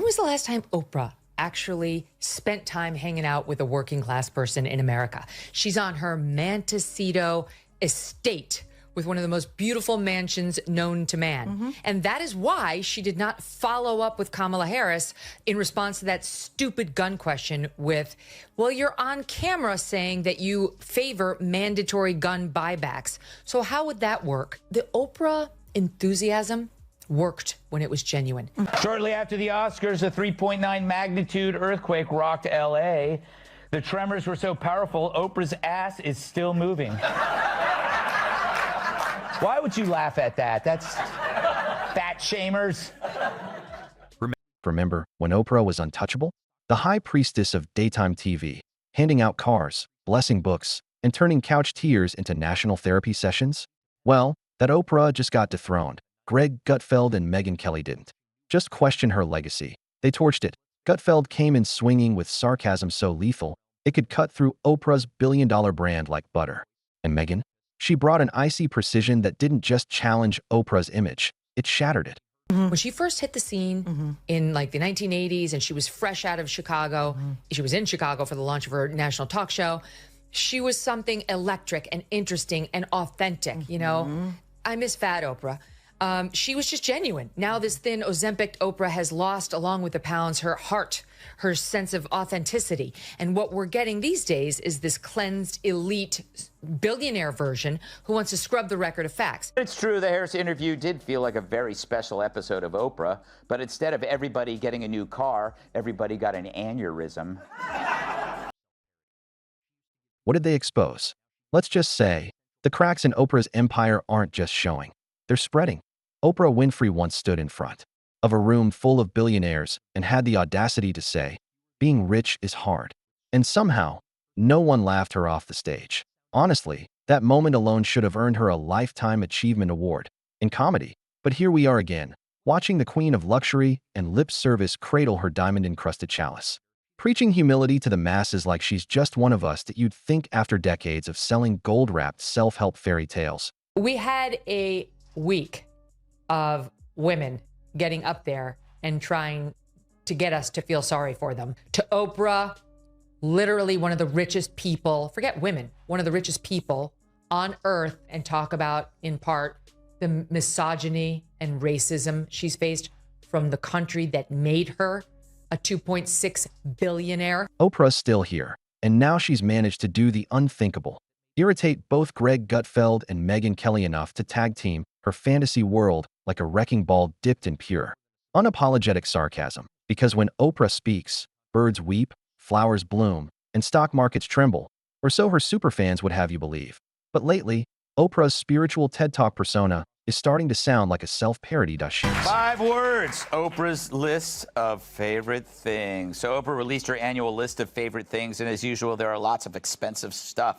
was the last time Oprah actually spent time hanging out with a working class person in America? She's on her Montecito estate with one of the most beautiful mansions known to man. And that is why she did not follow up with Kamala Harris in response to that stupid gun question with, well, you're on camera saying that you favor mandatory gun buybacks. So how would that work? The Oprah enthusiasm worked when it was genuine. Shortly after the Oscars, a 3.9 magnitude earthquake rocked L.A. The tremors were so powerful, Oprah's ass is still moving. Why would you laugh at that? That's fat shamers. Remember when Oprah was untouchable? The high priestess of daytime TV, handing out cars, blessing books, and turning couch tears into national therapy sessions? Well, that Oprah just got dethroned. Gutfeld and Megyn Kelly didn't just question her legacy. They torched it. Gutfeld came in swinging with sarcasm so lethal, it could cut through Oprah's billion-dollar brand like butter. And Megyn? She brought an icy precision that didn't just challenge Oprah's image, it shattered it. When she first hit the scene in like the 1980s and she was fresh out of Chicago, she was in Chicago for the launch of her national talk show, she was something electric and interesting and authentic, you know? I miss fat Oprah. She was just genuine. Now this thin Ozempic Oprah has lost, along with the pounds, her heart, her sense of authenticity. And what we're getting these days is this cleansed elite billionaire version who wants to scrub the record of facts. It's true, the Harris interview did feel like a very special episode of Oprah, but instead of everybody getting a new car, everybody got an aneurysm. What did they expose? Let's just say, the cracks in Oprah's empire aren't just showing, they're spreading. Oprah Winfrey once stood in front of a room full of billionaires and had the audacity to say, being rich is hard. And somehow, no one laughed her off the stage. Honestly, that moment alone should have earned her a Lifetime Achievement Award in comedy. But here we are again, watching the queen of luxury and lip service cradle her diamond-encrusted chalice, preaching humility to the masses like she's just one of us that you'd think after decades of selling gold-wrapped self-help fairy tales. We had a week of women getting up there and trying to get us to feel sorry for them. To Oprah, literally one of the richest people, forget women, one of the richest people on earth, and talk about, in part, the misogyny and racism she's faced from the country that made her a 2.6 billionaire. Oprah's still here, and now she's managed to do the unthinkable. Irritate both Gutfeld and Megyn Kelly enough to tag team her fantasy world like a wrecking ball dipped in pure, unapologetic sarcasm. Because when Oprah speaks, birds weep, flowers bloom, and stock markets tremble, or so her superfans would have you believe. But lately, Oprah's spiritual TED Talk persona is starting to sound like a self-parody, does she? 5 words, Oprah's list of favorite things. So Oprah released her annual list of favorite things, and as usual, there are lots of expensive stuff.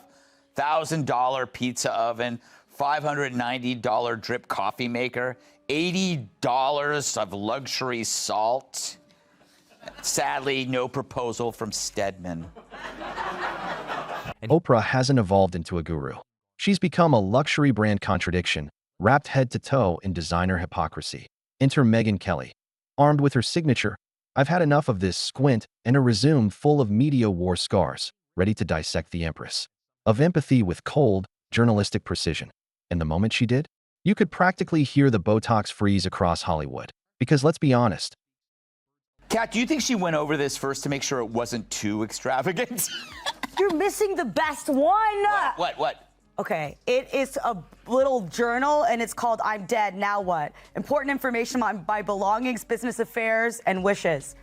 $1,000 pizza oven, $590 drip coffee maker, $80 of luxury salt. Sadly, no proposal from Stedman. Oprah hasn't evolved into a guru. She's become a luxury brand contradiction, wrapped head to toe in designer hypocrisy. Enter Megyn Kelly. Armed with her signature, "I've had enough of this" squint and a resume full of media war scars, ready to dissect the empress of empathy with cold, journalistic precision. And the moment she did, you could practically hear the Botox freeze across Hollywood. Because let's be honest. Kat, do you think she went over this first to make sure it wasn't too extravagant? You're missing the best one. What? Okay, it is a little journal, and it's called I'm Dead, Now What? Important information on my belongings, business affairs, and wishes.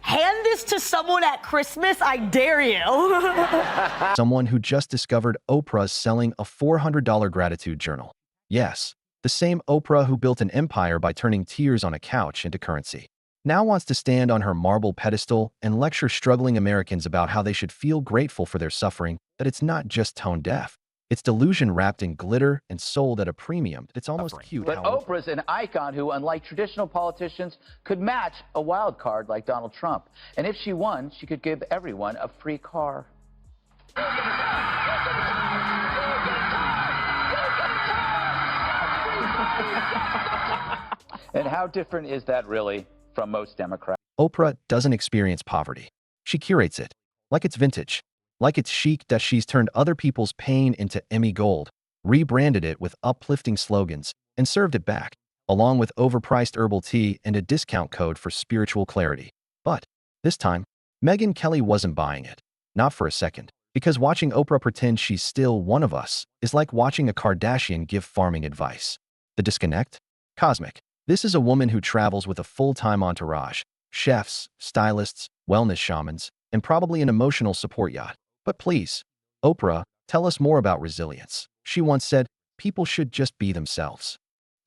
Hand this to someone at Christmas, I dare you. Someone who just discovered Oprah's selling a $400 gratitude journal. Yes, the same Oprah who built an empire by turning tears on a couch into currency, now wants to stand on her marble pedestal and lecture struggling Americans about how they should feel grateful for their suffering, that it's not just tone deaf. It's delusion wrapped in glitter and sold at a premium. It's almost cute. But Oprah's an icon who, unlike traditional politicians, could match a wild card like Donald Trump. And if she won, she could give everyone a free car. And how different is that really from most Democrats. Oprah doesn't experience poverty. She curates it, like it's vintage, like it's chic that she's turned other people's pain into Emmy gold, rebranded it with uplifting slogans, and served it back, along with overpriced herbal tea and a discount code for spiritual clarity. But this time, Megyn Kelly wasn't buying it. Not for a second. Because watching Oprah pretend she's still one of us is like watching a Kardashian give farming advice. The disconnect? Cosmic. This is a woman who travels with a full-time entourage, chefs, stylists, wellness shamans, and probably an emotional support yacht. But please, Oprah, tell us more about resilience. She once said, people should just be themselves.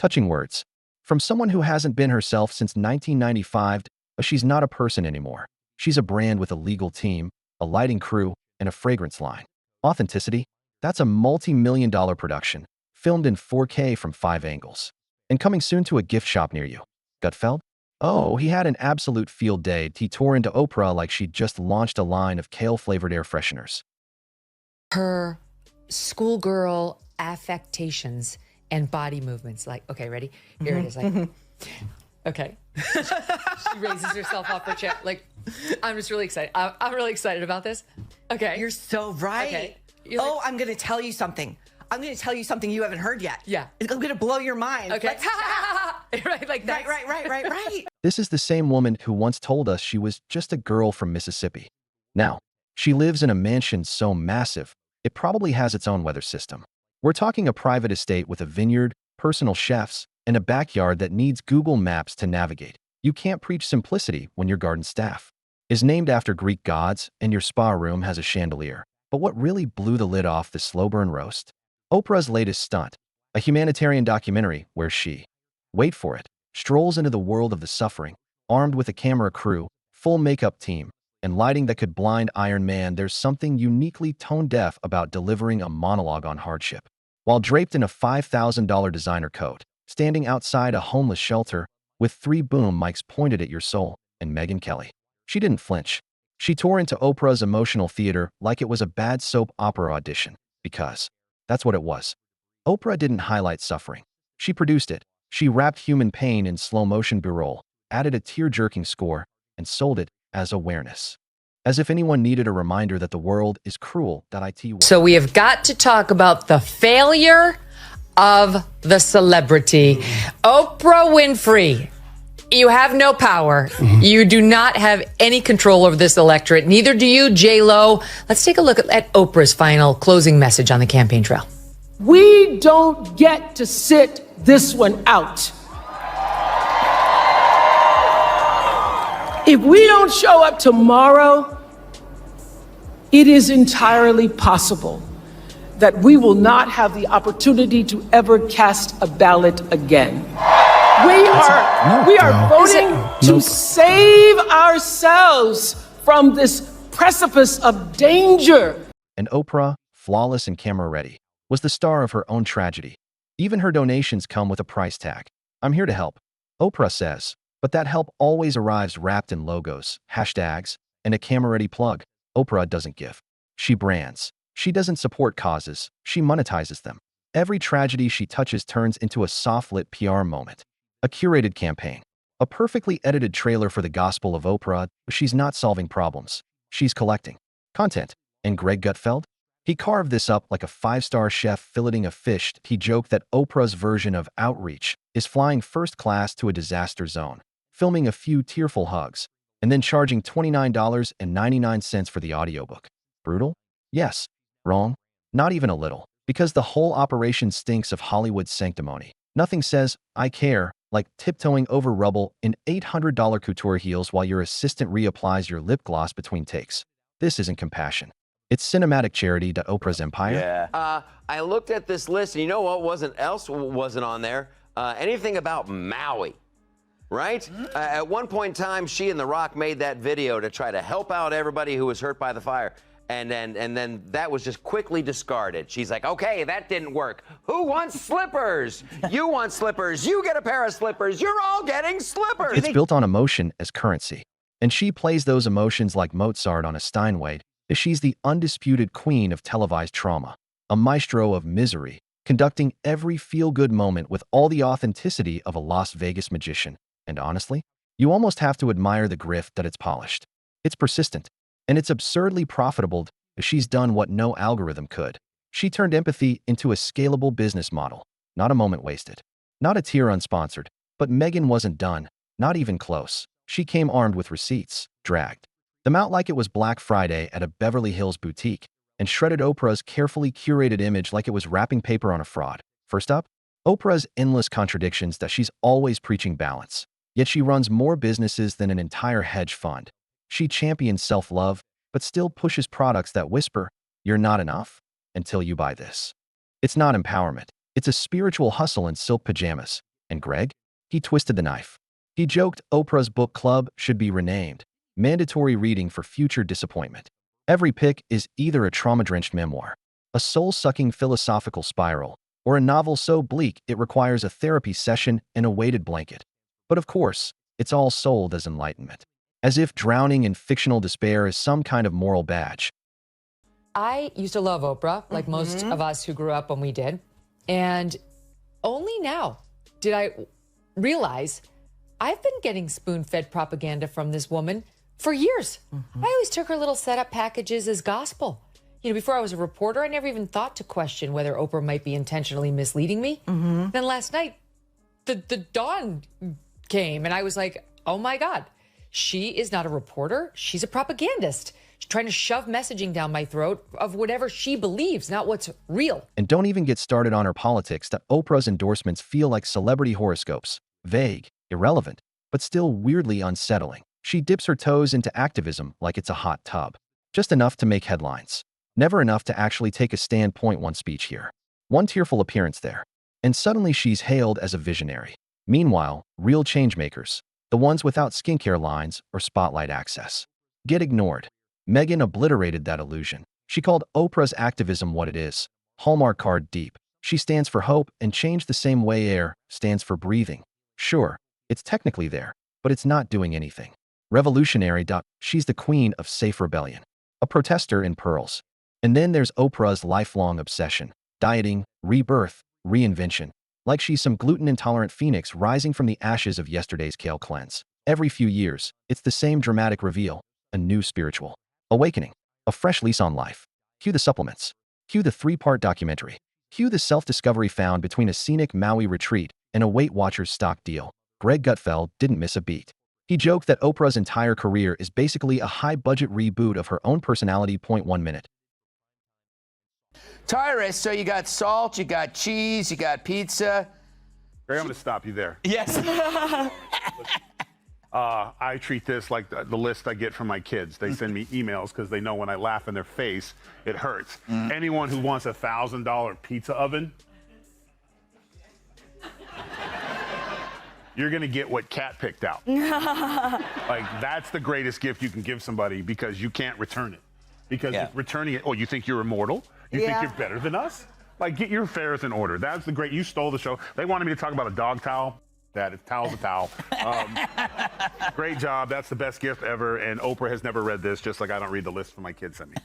Touching words. From someone who hasn't been herself since 1995, she's not a person anymore. She's a brand with a legal team, a lighting crew, and a fragrance line. Authenticity? That's a multi-million-dollar production, filmed in 4K from 5 angles. And coming soon to a gift shop near you. Gutfeld? Oh, he had an absolute field day. He tore into Oprah like she'd just launched a line of kale-flavored air fresheners. Her schoolgirl affectations and body movements. Like, okay, ready? Here it is. Like, okay. She raises herself off her chair. Like, I'm just really excited. I'm really excited about this. Okay. You're so right. Okay. Oh, I'm going to tell you something. I'm going to tell you something you haven't heard yet. Yeah. I'm going to blow your mind. Okay. Let's chat. Right, like that. Right. This is the same woman who once told us she was just a girl from Mississippi. Now, she lives in a mansion so massive, it probably has its own weather system. We're talking a private estate with a vineyard, personal chefs, and a backyard that needs Google Maps to navigate. You can't preach simplicity when your garden staff is named after Greek gods and your spa room has a chandelier. But what really blew the lid off the slow burn roast? Oprah's latest stunt, a humanitarian documentary where she, wait for it, strolls into the world of the suffering, armed with a camera crew, full makeup team, and lighting that could blind Iron Man. There's something uniquely tone-deaf about delivering a monologue on hardship. While draped in a $5,000 designer coat, standing outside a homeless shelter with 3 boom mics pointed at your soul, and Megyn Kelly. She didn't flinch. She tore into Oprah's emotional theater like it was a bad soap opera audition, because that's what it was. Oprah didn't highlight suffering. She produced it. She wrapped human pain in slow-motion B-roll, added a tear-jerking score, and sold it as awareness. As if anyone needed a reminder that the world is cruel. So we have got to talk about the failure of the celebrity. Oprah Winfrey, you have no power. You do not have any control over this electorate. Neither do you, J-Lo. Let's take a look at Oprah's final closing message on the campaign trail. We don't get to sit this one out. If we don't show up tomorrow, it is entirely possible that we will not have the opportunity to ever cast a ballot again. We are voting to save ourselves from this precipice of danger. And Oprah, flawless and camera-ready, was the star of her own tragedy. Even her donations come with a price tag. I'm here to help, Oprah says, but that help always arrives wrapped in logos, hashtags, and a camera-ready plug. Oprah doesn't give. She brands. She doesn't support causes. She monetizes them. Every tragedy she touches turns into a soft-lit PR moment. A curated campaign. A perfectly edited trailer for the gospel of Oprah. She's not solving problems. She's collecting content. And Greg Gutfeld? He carved this up like a 5-star chef filleting a fish. He joked that Oprah's version of outreach is flying first class to a disaster zone, filming a few tearful hugs, and then charging $29.99 for the audiobook. Brutal? Yes. Wrong? Not even a little. Because the whole operation stinks of Hollywood sanctimony. Nothing says, I care, like tiptoeing over rubble in $800 couture heels while your assistant reapplies your lip gloss between takes. This isn't compassion. It's cinematic charity to Oprah's empire. Yeah. I looked at this list, and you know what wasn't on there? Anything about Maui, right? At one point in time, she and The Rock made that video to try to help out everybody who was hurt by the fire. And then that was just quickly discarded. She's like, okay, that didn't work. Who wants slippers? You want slippers. You get a pair of slippers. You're all getting slippers. It's built on emotion as currency. And she plays those emotions like Mozart on a Steinway. She's the undisputed queen of televised trauma, a maestro of misery, conducting every feel-good moment with all the authenticity of a Las Vegas magician. And honestly, You almost have to admire the grift that it's polished. It's persistent, and it's absurdly profitable as she's done what no algorithm could. She turned empathy into a scalable business model, not a moment wasted. Not a tear unsponsored, but Megyn wasn't done, not even close. She came armed with receipts, dragged them out like it was Black Friday at a Beverly Hills boutique, and shredded Oprah's carefully curated image like it was wrapping paper on a fraud. First up, Oprah's endless contradictions that she's always preaching balance. Yet she runs more businesses than an entire hedge fund. She champions self-love, but still pushes products that whisper, "You're not enough until you buy this." It's not empowerment. It's a spiritual hustle in silk pajamas. And Greg? He twisted the knife. He joked Oprah's book club should be renamed mandatory reading for future disappointment. Every pick is either a trauma-drenched memoir, a soul-sucking philosophical spiral, or a novel so bleak it requires a therapy session and a weighted blanket. But of course, it's all sold as enlightenment, as if drowning in fictional despair is some kind of moral badge. I used to love Oprah, like most of us who grew up when we did. And only now did I realize I've been getting spoon-fed propaganda from this woman for years. I always took her little setup packages as gospel. You know, before I was a reporter, I never even thought to question whether Oprah might be intentionally misleading me. Then last night, the dawn came and I was like, oh my God, she is not a reporter. She's a propagandist. She's trying to shove messaging down my throat of whatever she believes, not what's real. And don't even get started on her politics that Oprah's endorsements feel like celebrity horoscopes. Vague, irrelevant, but still weirdly unsettling. She dips her toes into activism like it's a hot tub. Just enough to make headlines. Never enough to actually take a standpoint. One speech here, one tearful appearance there. And suddenly she's hailed as a visionary. Meanwhile, real changemakers, the ones without skincare lines or spotlight access, get ignored. Megyn obliterated that illusion. She called Oprah's activism what it is. Hallmark card deep. She stands for hope and change the same way air stands for breathing. Sure, it's technically there, but it's not doing anything. Revolutionary. She's the queen of safe rebellion. A protester in pearls. And then there's Oprah's lifelong obsession. Dieting, rebirth, reinvention. Like she's some gluten-intolerant phoenix rising from the ashes of yesterday's kale cleanse. Every few years, it's the same dramatic reveal. A new spiritual awakening. A fresh lease on life. Cue the supplements. Cue the 3-part documentary. Cue the self-discovery found between a scenic Maui retreat and a Weight Watchers stock deal. Greg Gutfeld didn't miss a beat. He joked that Oprah's entire career is basically a high-budget reboot of her own personality. 1 minute. Tyrus, so you got salt, you got cheese, you got pizza. Greg, I'm going to stop you there. Yes. I treat this like the list I get from my kids. They send me emails because they know when I laugh in their face, it hurts. Anyone who wants a $1,000 pizza oven, you're going to get what Kat picked out. Like, that's the greatest gift you can give somebody because you can't return it. Because returning it, oh, you think you're immortal? You think you're better than us? Like, get your affairs in order. That's the great, you stole the show. They wanted me to talk about a dog towel. Towel's a towel. Great job. That's the best gift ever. And Oprah has never read this, just like I don't read the list from my kids sent me.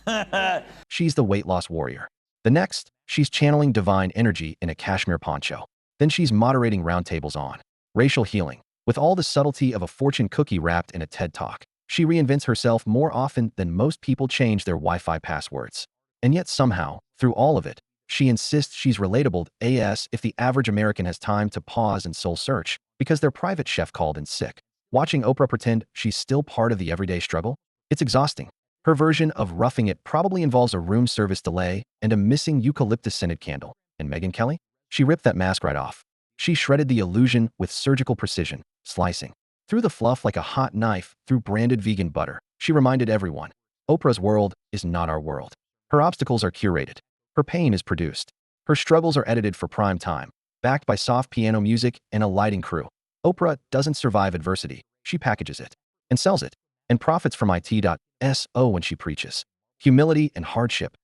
She's the weight loss warrior. The next, she's channeling divine energy in a cashmere poncho. Then she's moderating roundtables on racial healing. With all the subtlety of a fortune cookie wrapped in a TED Talk, she reinvents herself more often than most people change their Wi-Fi passwords. And yet somehow, through all of it, she insists she's relatable as if the average American has time to pause and soul search because their private chef called in sick. Watching Oprah pretend she's still part of the everyday struggle? It's exhausting. Her version of roughing it probably involves a room service delay and a missing eucalyptus-scented candle. And Megyn Kelly? She ripped that mask right off. She shredded the illusion with surgical precision, slicing through the fluff like a hot knife through branded vegan butter. She reminded everyone, Oprah's world is not our world. Her obstacles are curated. Her pain is produced. Her struggles are edited for prime time, backed by soft piano music and a lighting crew. Oprah doesn't survive adversity. She packages it and sells it and profits from it.so when she preaches humility and hardship.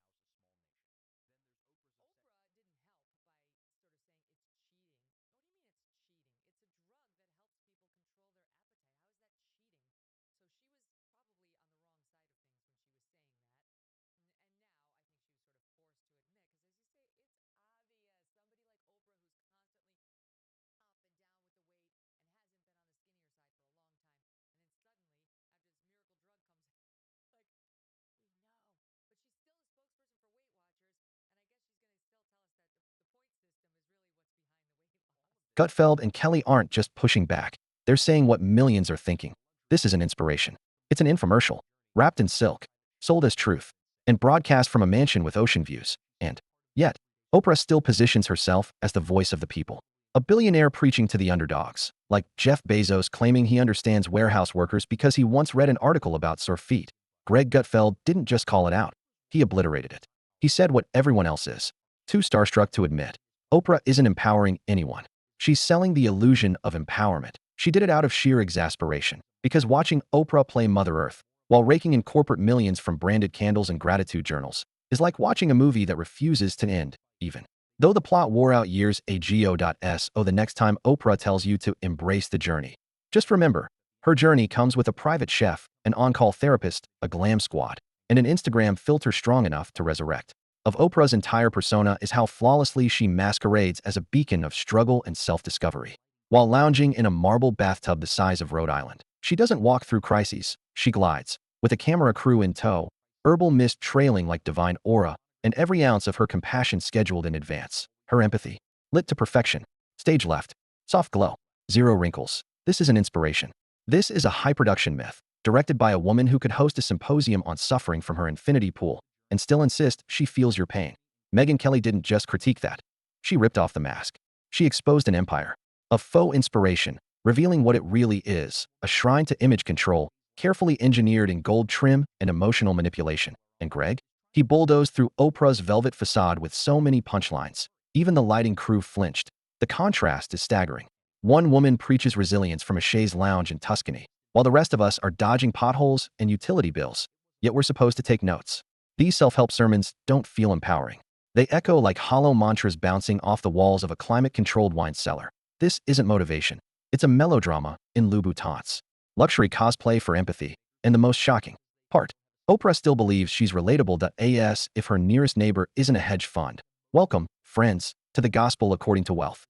Gutfeld and Kelly aren't just pushing back. They're saying what millions are thinking. This is an inspiration. It's an infomercial, wrapped in silk, sold as truth, and broadcast from a mansion with ocean views. And yet, Oprah still positions herself as the voice of the people. A billionaire preaching to the underdogs, like Jeff Bezos claiming he understands warehouse workers because he once read an article about surf feet. Greg Gutfeld didn't just call it out. He obliterated it. He said what everyone else is too starstruck to admit. Oprah isn't empowering anyone. She's selling the illusion of empowerment. She did it out of sheer exasperation, because watching Oprah play Mother Earth while raking in corporate millions from branded candles and gratitude journals is like watching a movie that refuses to end, even though the plot wore out years ago.so the next time Oprah tells you to embrace the journey. Just remember, her journey comes with a private chef, an on-call therapist, a glam squad, and an Instagram filter strong enough to resurrect. Of Oprah's entire persona is how flawlessly she masquerades as a beacon of struggle and self-discovery. While lounging in a marble bathtub the size of Rhode Island, she doesn't walk through crises, she glides, with a camera crew in tow, herbal mist trailing like divine aura, and every ounce of her compassion scheduled in advance. Her empathy, lit to perfection, stage left, soft glow, zero wrinkles. This is an inspiration. This is a high-production myth, directed by a woman who could host a symposium on suffering from her infinity pool, and still insist she feels your pain. Megyn Kelly didn't just critique that. She ripped off the mask. She exposed an empire of faux inspiration, revealing what it really is, a shrine to image control, carefully engineered in gold trim and emotional manipulation. And Greg? He bulldozed through Oprah's velvet facade with so many punchlines. Even the lighting crew flinched. The contrast is staggering. One woman preaches resilience from a chaise lounge in Tuscany, while the rest of us are dodging potholes and utility bills. Yet we're supposed to take notes. These self-help sermons don't feel empowering. They echo like hollow mantras bouncing off the walls of a climate-controlled wine cellar. This isn't motivation. It's a melodrama in Louboutins. Luxury cosplay for empathy. And the most shocking part, Oprah still believes she's relatable.as if her nearest neighbor isn't a hedge fund. Welcome, friends, to the gospel according to wealth.